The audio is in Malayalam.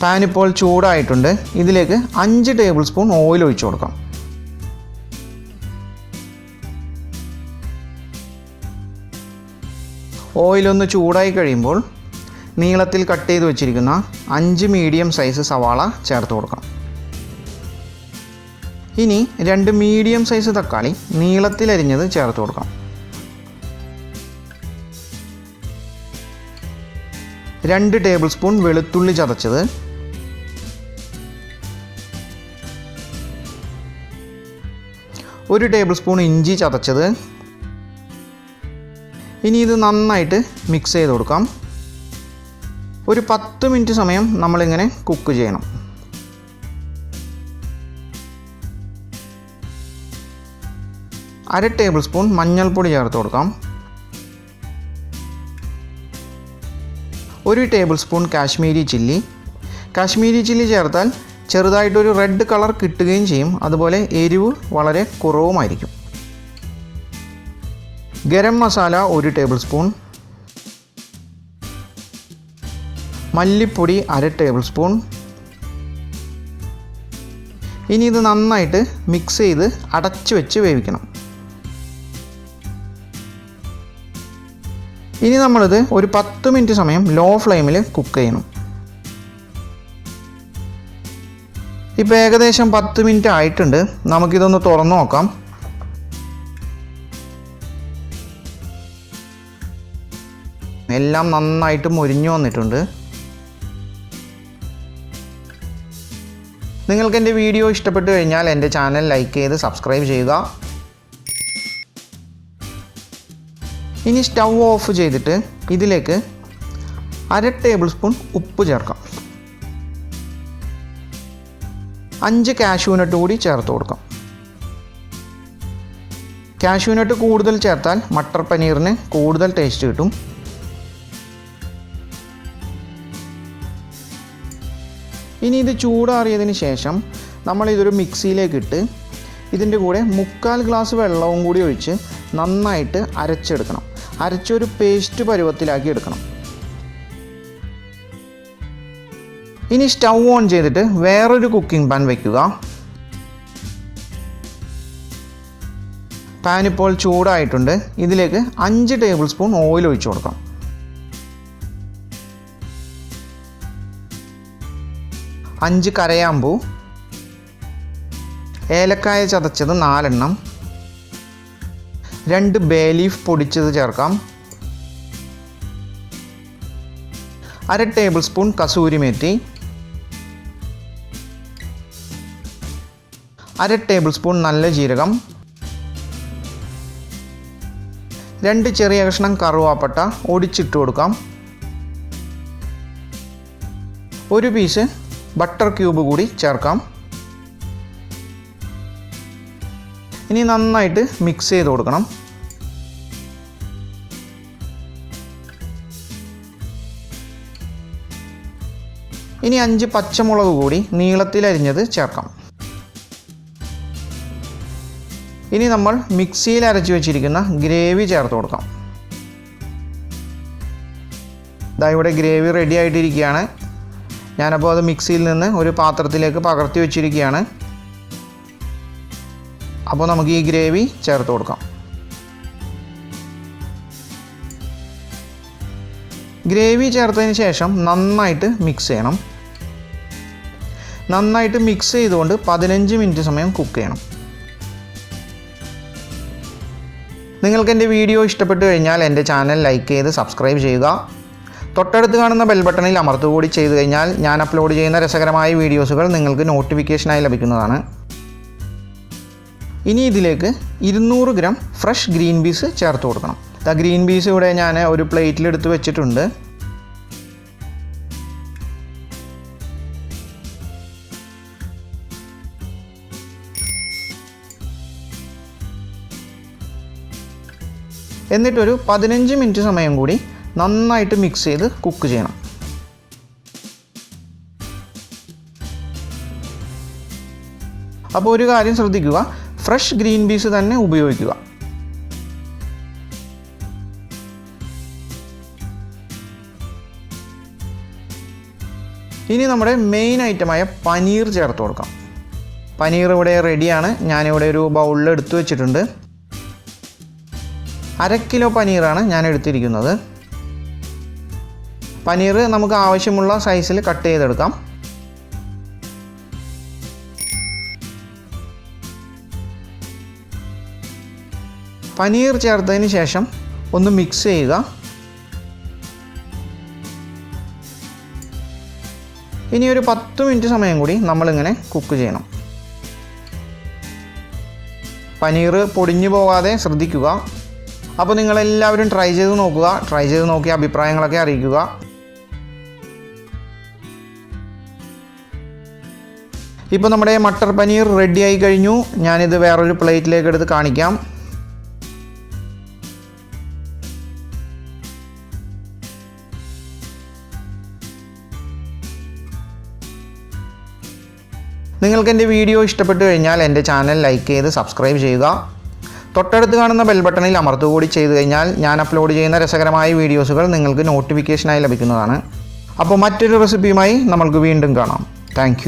പാൻ ഇപ്പോൾ ചൂടായിട്ടുണ്ട്. ഇതിലേക്ക് 5 ടേബിൾ സ്പൂൺ ഓയിൽ ഒഴിച്ചു കൊടുക്കാം. ഓയിലൊന്ന് ചൂടായി കഴിയുമ്പോൾ നീളത്തിൽ കട്ട് ചെയ്ത് വെച്ചിരിക്കുന്ന 5 മീഡിയം സൈസ് സവാള ചേർത്ത് കൊടുക്കാം. ഇനി 2 മീഡിയം സൈസ് തക്കാളി നീളത്തിൽ അരിഞ്ഞത് ചേർത്ത് കൊടുക്കാം. 2 ടേബിൾ സ്പൂൺ വെളുത്തുള്ളി ചതച്ചത്, 1 ടേബിൾ സ്പൂൺ ഇഞ്ചി ചതച്ചത്. ഇനി ഇത് നന്നായിട്ട് മിക്സ് ചെയ്ത് കൊടുക്കാം. ഒരു 10 മിനിറ്റ് സമയം നമ്മളിങ്ങനെ കുക്ക് ചെയ്യണം. അര ടേബിൾ സ്പൂൺ മഞ്ഞൾപ്പൊടി ചേർത്ത് കൊടുക്കാം. 1 ടേബിൾ സ്പൂൺ കാശ്മീരി ചില്ലി ചേർത്താൽ ചെറുതായിട്ടൊരു റെഡ് കളർ കിട്ടുകയും ചെയ്യും. അതുപോലെ എരിവ് വളരെ കുറവുമായിരിക്കും. ഗരം മസാല 1 ടേബിൾ സ്പൂൺ, മല്ലിപ്പൊടി അര ടേബിൾ സ്പൂൺ. ഇനി ഇത് നന്നായിട്ട് മിക്സ് ചെയ്ത് അടച്ചു വെച്ച് വേവിക്കണം. ഇനി നമ്മളിത് ഒരു 10 മിനിറ്റ് സമയം ലോ ഫ്ലെയിമിൽ കുക്ക് ചെയ്യണം. ഇപ്പോൾ ഏകദേശം 10 മിനിറ്റ് ആയിട്ടുണ്ട്. നമുക്കിതൊന്ന് തുറന്നു നോക്കാം. എല്ലാം നന്നായിട്ട് മൊരിഞ്ഞു വന്നിട്ടുണ്ട്. നിങ്ങൾക്ക് എൻ്റെ വീഡിയോ ഇഷ്ടപ്പെട്ടു കഴിഞ്ഞാൽ എൻ്റെ ചാനൽ ലൈക്ക് ചെയ്ത് സബ്സ്ക്രൈബ് ചെയ്യുക. ഇനി സ്റ്റൗ ഓഫ് ചെയ്തിട്ട് ഇതിലേക്ക് അര ടേബിൾ സ്പൂൺ ഉപ്പ് ചേർക്കാം. 5 കാഷ്യൂനട്ട് കൂടി ചേർത്ത് കൊടുക്കാം. കാഷ്യൂനട്ട് കൂടുതൽ ചേർത്താൽ മട്ടർ പനീറിന് കൂടുതൽ ടേസ്റ്റ് കിട്ടും. ഇനി ഇത് ചൂടാറിയതിന് ശേഷം നമ്മളിതൊരു മിക്സിയിലേക്ക് ഇട്ട് ഇതിൻ്റെ കൂടെ 1/4 ഗ്ലാസ് വെള്ളവും കൂടി ഒഴിച്ച് നന്നായിട്ട് അരച്ചെടുക്കണം. അരച്ചൊരു പേസ്റ്റ് പരുവത്തിലാക്കി എടുക്കണം. ഇനി സ്റ്റൗ ഓൺ ചെയ്തിട്ട് വേറൊരു കുക്കിംഗ് പാൻ വയ്ക്കുക. പാൻ ഇപ്പോൾ ചൂടായിട്ടുണ്ട്. ഇതിലേക്ക് 5 ടേബിൾ സ്പൂൺ ഓയിൽ ഒഴിച്ചു കൊടുക്കാം. 5 കരയാമ്പൂ, ഏലക്കായ ചതച്ചത് 4 എണ്ണം, 2 ബേ ലീഫ് പൊടിച്ചത് ചേർക്കാം. അര ടേബിൾ സ്പൂൺ കസൂരി മേത്തി, അര ടേബിൾ സ്പൂൺ നല്ല ജീരകം, 2 ചെറിയ കഷ്ണം കറുവാപ്പട്ട ഒടിച്ചിട്ട് കൊടുക്കാം. 1 പീസ് ബട്ടർ ക്യൂബ് കൂടി ചേർക്കാം. ഇനി നന്നായിട്ട് മിക്സ് ചെയ്ത് കൊടുക്കണം. ഇനി 5 പച്ചമുളക് കൂടി നീളത്തിൽ അരിഞ്ഞത് ചേർക്കാം. ഇനി നമ്മൾ മിക്സിയിൽ അരച്ച് വെച്ചിരിക്കുന്ന ഗ്രേവി ചേർത്ത് കൊടുക്കാം. ദാ ഇവിടെ ഗ്രേവി റെഡി ആയിട്ടിരിക്കുകയാണ്. ഞാനപ്പോൾ അത് മിക്സിയിൽ നിന്ന് ഒരു പാത്രത്തിലേക്ക് പകർത്തി വെച്ചിരിക്കുകയാണ്. അപ്പോൾ നമുക്ക് ഈ ഗ്രേവി ചേർത്ത് കൊടുക്കാം. ഗ്രേവി ചേർത്തതിന് ശേഷം നന്നായിട്ട് മിക്സ് ചെയ്യണം. നന്നായിട്ട് മിക്സ് ചെയ്തുകൊണ്ട് 15 മിനിറ്റ് സമയം കുക്ക് ചെയ്യണം. നിങ്ങൾക്ക് എൻ്റെ വീഡിയോ ഇഷ്ടപ്പെട്ടു കഴിഞ്ഞാൽ എൻ്റെ ചാനൽ ലൈക്ക് ചെയ്ത് സബ്സ്ക്രൈബ് ചെയ്യുക. തൊട്ടടുത്ത് കാണുന്ന ബെൽ ബട്ടണിൽ അമർത്തുകൂടി ചെയ്തു കഴിഞ്ഞാൽ ഞാൻ അപ്ലോഡ് ചെയ്യുന്ന രസകരമായ വീഡിയോസുകൾ നിങ്ങൾക്ക് നോട്ടിഫിക്കേഷനായി ലഭിക്കുന്നതാണ്. ഇനി ഇതിലേക്ക് 200 ഗ്രാം ഫ്രഷ് ഗ്രീൻ പീസ് ചേർത്ത് കൊടുക്കണം. ഗ്രീൻ പീസ് ഇവിടെ ഞാൻ ഒരു പ്ലേറ്റിലെടുത്ത് വെച്ചിട്ടുണ്ട്. എന്നിട്ടൊരു 15 മിനിറ്റ് സമയം കൂടി നന്നായിട്ട് മിക്സ് ചെയ്ത് കുക്ക് ചെയ്യണം. അപ്പോൾ ഒരു കാര്യം ശ്രദ്ധിക്കുക, ഫ്രഷ് ഗ്രീൻ പീസ് തന്നെ ഉപയോഗിക്കുക. ഇനി നമ്മുടെ മെയിൻ ഐറ്റമായ പനീർ ചേർത്ത് കൊടുക്കാം. പനീർ ഇവിടെ റെഡിയാണ്. ഞാനിവിടെ ഒരു ബൗളിൽ എടുത്തു വെച്ചിട്ടുണ്ട്. 1/2 കിലോ പനീറാണ് ഞാൻ എടുത്തിരിക്കുന്നത്. പനീർ നമുക്ക് ആവശ്യമുള്ള സൈസിൽ കട്ട് ചെയ്തെടുക്കാം. പനീർ ചേർത്തതിന് ശേഷം ഒന്ന് മിക്സ് ചെയ്യുക. ഇനി ഒരു 10 മിനിറ്റ് സമയം കൂടി നമ്മളിങ്ങനെ കുക്ക് ചെയ്യണം. പനീർ പൊടിഞ്ഞു പോകാതെ ശ്രദ്ധിക്കുക. അപ്പോൾ നിങ്ങളെല്ലാവരും ട്രൈ ചെയ്ത് നോക്കുക. ട്രൈ ചെയ്ത് നോക്കി അഭിപ്രായങ്ങളൊക്കെ അറിയിക്കുക. ഇപ്പോൾ നമ്മുടെ മട്ടർ പനീർ റെഡിയായി കഴിഞ്ഞു. ഞാനിത് വേറൊരു പ്ലേറ്റിലേക്ക് എടുത്ത് കാണിക്കാം. നിങ്ങൾക്ക് എൻ്റെ വീഡിയോ ഇഷ്ടപ്പെട്ടു കഴിഞ്ഞാൽ എൻ്റെ ചാനൽ ലൈക്ക് ചെയ്ത് സബ്സ്ക്രൈബ് ചെയ്യുക. തൊട്ടടുത്ത് കാണുന്ന ബെൽ ബട്ടണിൽ അമർത്തുകൂടി ചെയ്തു കഴിഞ്ഞാൽ ഞാൻ അപ്ലോഡ് ചെയ്യുന്ന രസകരമായ വീഡിയോസുകൾ നിങ്ങൾക്ക് നോട്ടിഫിക്കേഷനായി ലഭിക്കുന്നതാണ്. അപ്പോൾ മറ്റൊരു റെസിപ്പിയുമായി നമ്മൾക്ക് വീണ്ടും കാണാം. താങ്ക്